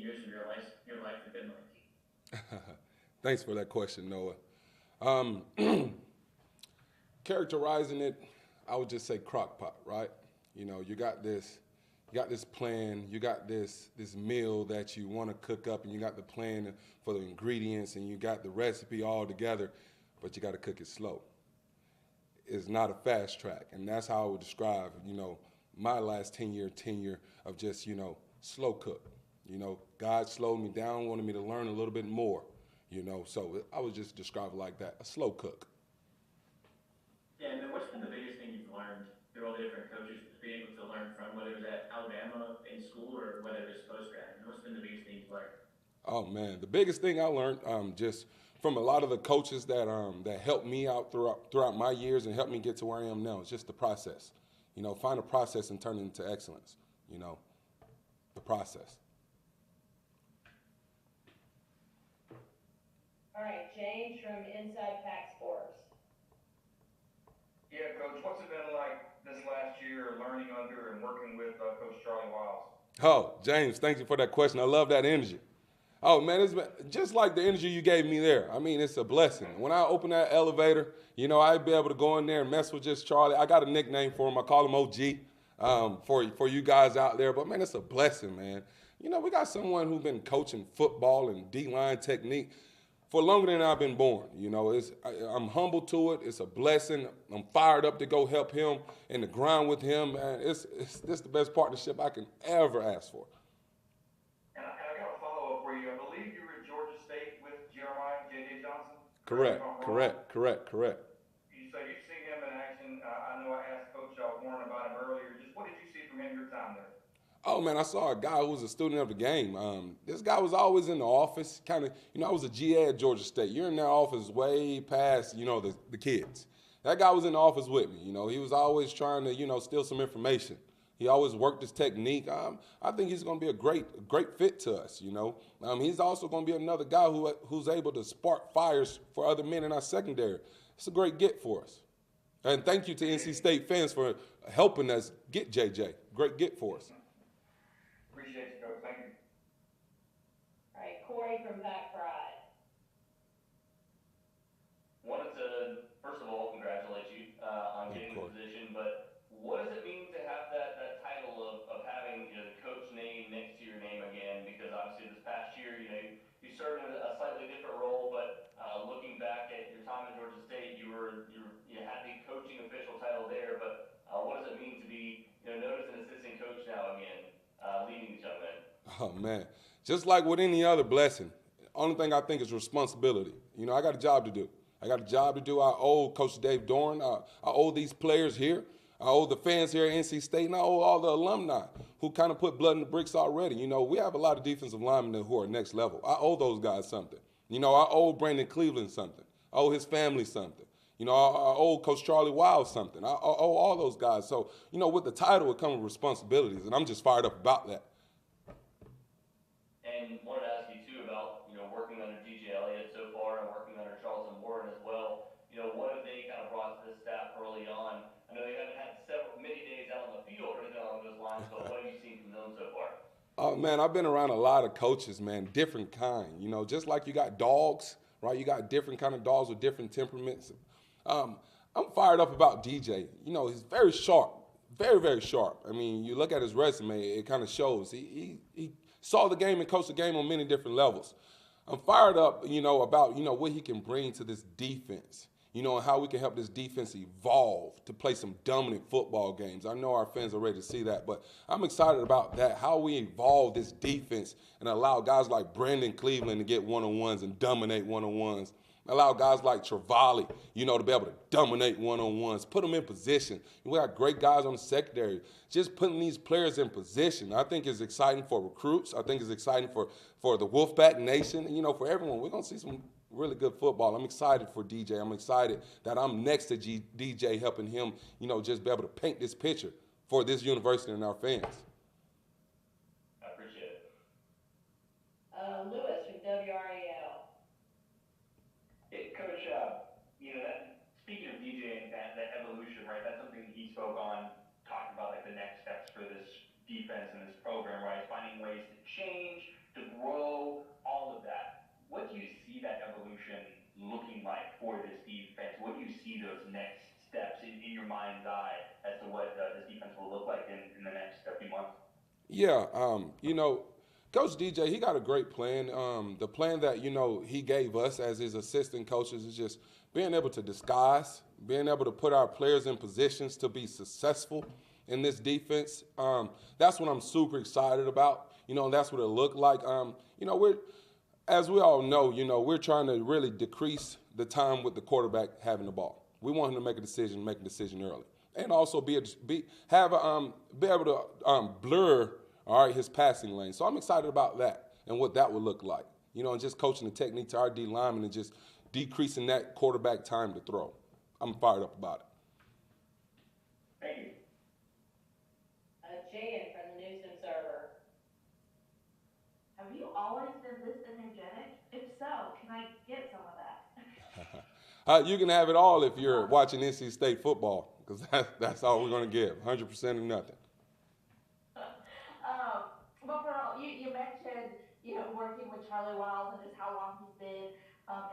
years of your life have been like? Thanks for that question, Noah. Um, Characterizing it, I would just say crock pot, right? You got this plan, you got this meal that you want to cook up, and you got the plan for the ingredients, and you got the recipe all together, but you got to cook it slow. It's not a fast track, and that's how I would describe, my last 10-year tenure of just, slow cook. God slowed me down, wanted me to learn a little bit more, so I would just describe it like that, a slow cook. Yeah, and then what's been the biggest thing you've learned through all the different coaches being able to learn from, whether it was at Alabama in school or whether it was post grad? What's been the biggest thing you've learned? Oh man, the biggest thing I learned just from a lot of the coaches that helped me out throughout my years and helped me get to where I am now is just the process. Find a process and turn it into excellence. You know, the process. All right, James from Inside Pack Sports. Yeah, Coach, what's it been like this last year learning under and working with Coach Charlie Wiles? Oh, James, thank you for that question. I love that energy. Oh man, it's been just like the energy you gave me there. I mean, it's a blessing. When I open that elevator, I'd be able to go in there and mess with just Charlie. I got a nickname for him. I call him OG for you guys out there. But man, it's a blessing, man. We got someone who's been coaching football and D-line technique for longer than I've been born. I'm humble to it. It's a blessing. I'm fired up to go help him and to grind with him. Man, this the best partnership I can ever ask for. And I got a follow-up for you. I believe you were at Georgia State with Jeremiah J.J. Johnson. Correct. So you've seen him in action. I know I asked Coach Warren about him earlier. Just what did you see from him your time there? Oh man, I saw a guy who was a student of the game. This guy was always in the office, kind of. I was a GA at Georgia State. You're in that office way past, the kids. That guy was in the office with me. He was always trying to, steal some information. He always worked his technique. I think he's going to be a great fit to us. He's also going to be another guy who's able to spark fires for other men in our secondary. It's a great get for us. And thank you to NC State fans for helping us get JJ. Great get for us. Appreciate you, Coach. Thank you. All right, Corey from Pack Pride. Wanted to, first of all, congratulate you on getting the position, but what does it mean to have that title of having the coach name next to your name again? Because obviously this past year, you served in a slightly different role, but looking back at your time at Georgia State, you had the coaching official title there, but what does it mean to be known as an assistant coach now again, leading these young men? Oh man, just like with any other blessing, only thing I think is responsibility. I got a job to do. I owe Coach Dave Doran. I owe these players here. I owe the fans here at NC State, and I owe all the alumni who kind of put blood in the bricks already. We have a lot of defensive linemen who are next level. I owe those guys something. I owe Brandon Cleveland something. I owe his family something. I owe Coach Charlie Wiles something. I owe all those guys. So, with the title, it comes with responsibilities, and I'm just fired up about that. And wanted to ask you, too, about, working under DJ Elliott so far and working under Charlton Warren as well. What have they kind of brought to the staff early on? I know they haven't had many days out on the field or anything along those lines, but what have you seen from them so far? Oh, man, I've been around a lot of coaches, man, different kind. Just like you got dogs, right? You got different kind of dogs with different temperaments. I'm fired up about DJ. He's very sharp, very, very sharp. I mean, you look at his resume, it kind of shows. He saw the game and coached the game on many different levels. I'm fired up, about, what he can bring to this defense, and how we can help this defense evolve to play some dominant football games. I know our fans are ready to see that, but I'm excited about that, how we evolve this defense and allow guys like Brandon Cleveland to get one-on-ones and dominate one-on-ones. Allow guys like Travali, to be able to dominate one-on-ones, put them in position. We got great guys on the secondary. Just putting these players in position, I think is exciting for recruits. I think it's exciting for the Wolfpack Nation, for everyone. We're going to see some really good football. I'm excited for DJ. I'm excited that I'm next to DJ helping him, just be able to paint this picture for this university and our fans. I appreciate it. Lewis from WRAL. Coach, speaking of DJ and that evolution, right, that's something he spoke on, talking about like the next steps for this defense defense in this program, right? Finding ways to change, to grow, all of that. What do you see that evolution looking like for this defense? What do you see those next steps in your mind's eye as to what this defense will look like in the next few months? Yeah, Coach DJ, he got a great plan. The plan that, he gave us as his assistant coaches is just being able to disguise, being able to put our players in positions to be successful in this defense. That's what I'm super excited about. And that's what it looked like. As we all know, we're trying to really decrease the time with the quarterback having the ball. We want him to make a decision early. And also be able to blur, all right, his passing lane. So I'm excited about that and what that would look like. And just coaching the technique to our D linemen and just decreasing that quarterback time to throw. I'm fired up about it. Thank you. Jaden from the News Observer. Have you always been this energetic? If so, can I get some of that? You can have it all if you're watching NC State football, because that's all we're going to give, 100% or nothing. But for all, you mentioned, working with Charlie Wiles and just how long he's been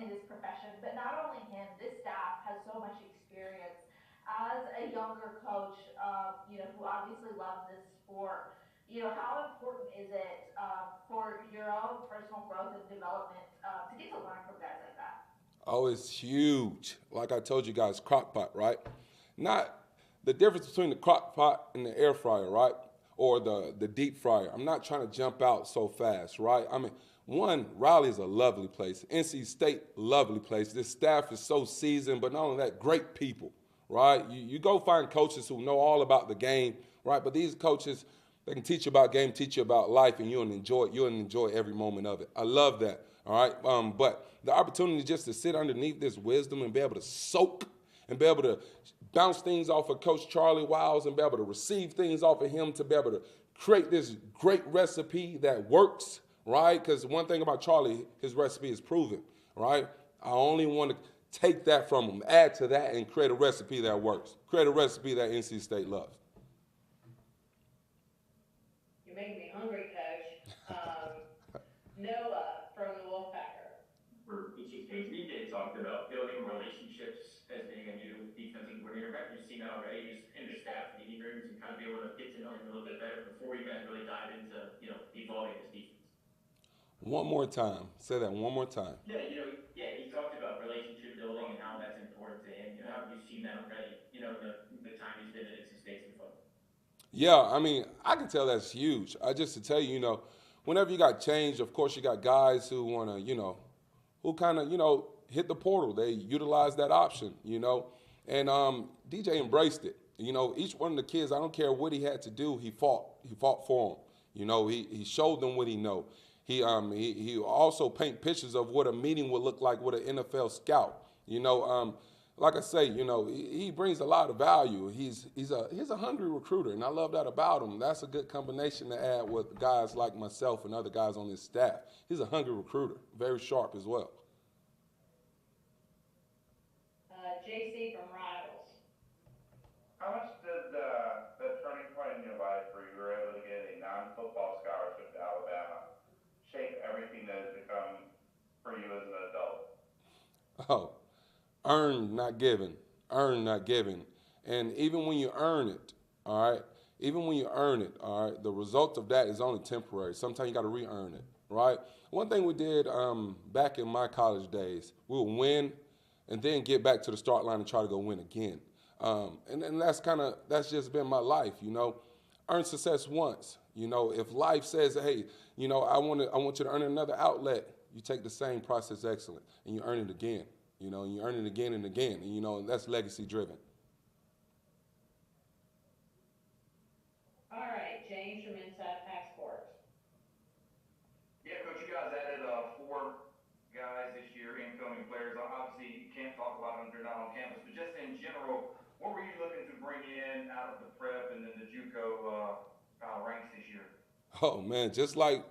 in this profession. But not only him, this staff has so much experience. As a younger coach, who obviously loves this sport, how important is it for your own personal growth and development to get to learn from guys like that? Oh, it's huge. Like I told you guys, crock pot, right? Not the difference between the crock pot and the air fryer, right? Or the deep fryer. I'm not trying to jump out so fast, right? I mean, one, Raleigh is a lovely place. NC State, lovely place. This staff is so seasoned, but not only that, great people, right? You go find coaches who know all about the game, right? But these coaches, they can teach you about game, teach you about life, and you'll enjoy every moment of it. I love that, all right? But the opportunity just to sit underneath this wisdom and be able to soak and be able to bounce things off of Coach Charlie Wiles and be able to receive things off of him to be able to create this great recipe that works, right? Because one thing about Charlie, his recipe is proven, right? I only want to take that from him, add to that, and create a recipe that works. Create a recipe that NC State loves. You're making me hungry, Coach. Noah from the Wolfpacker. For NC State, DJ talked about building relationships as being a new defensive coordinator. Have you seen that already, just in the staff meeting rooms, and kind of be able to get to know him a little bit better before you guys really dive into, evolving this defense? One more time. Say that one more time. Yeah, he talked about relationship building and how that's important to him. How have you seen that already, the time he's been at NC State so far? Yeah, I mean, I can tell that's huge. Just to tell you, whenever you got change, of course you got guys who want to, who kind of, hit the portal. They utilize that option, and DJ embraced it. Each one of the kids, I don't care what he had to do, he fought for them. He showed them what he know. He also paint pictures of what a meeting would look like with an NFL scout. Like I say, he brings a lot of value. He's a hungry recruiter, and I love that about him. That's a good combination to add with guys like myself and other guys on his staff. He's a hungry recruiter, very sharp as well. JC from Rivals. How much did the turning point in your life where you were able to get a non-football scholarship to Alabama shape everything that has become for you as an adult? Oh, earned, not given. Earned, not given. And even when you earn it, all right, the result of that is only temporary. Sometimes you got to re-earn it, right? One thing we did back in my college days, we would win and then get back to the start line and try to go win again. And that's just been my life, Earn success once. If life says, hey, I want you to earn another outlet, you take the same process excellent and you earn it again, and you earn it again and again, and that's legacy driven. All right, James from Inside Pack Sports. Yeah, Coach, you guys added 4 guys this year, incoming players. Obviously, you can't talk about them if they're not on campus, but just in general, what were you looking to bring in out of the prep and then the JUCO ranks this year? Oh man, just like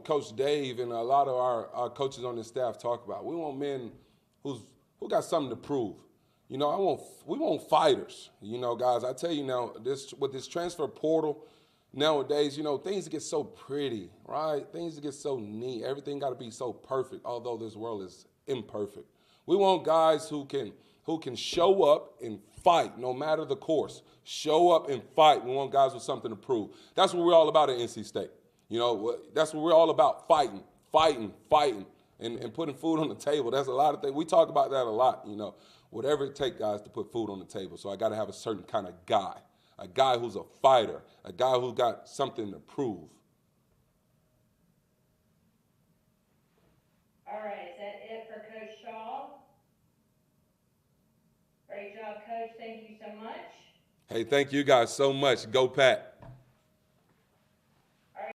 Coach Dave and a lot of our coaches on the staff talk about. We want men who got something to prove. We want fighters. Guys, I tell you now, with this transfer portal, nowadays, you know, things get so pretty, right? Things get so neat. Everything got to be so perfect, although this world is imperfect. We want guys who can show up and fight no matter the course. Show up and fight. We want guys with something to prove. That's what we're all about at NC State. You know, that's what we're all about, fighting, and putting food on the table. That's a lot of things. We talk about that a lot, you know. Whatever it takes, guys, to put food on the table. So I got to have a certain kind of guy. A guy who's a fighter, a guy who got something to prove. All right, is that it for Coach Shaw? Great job, Coach. Thank you so much. Hey, thank you guys so much. Go Pat.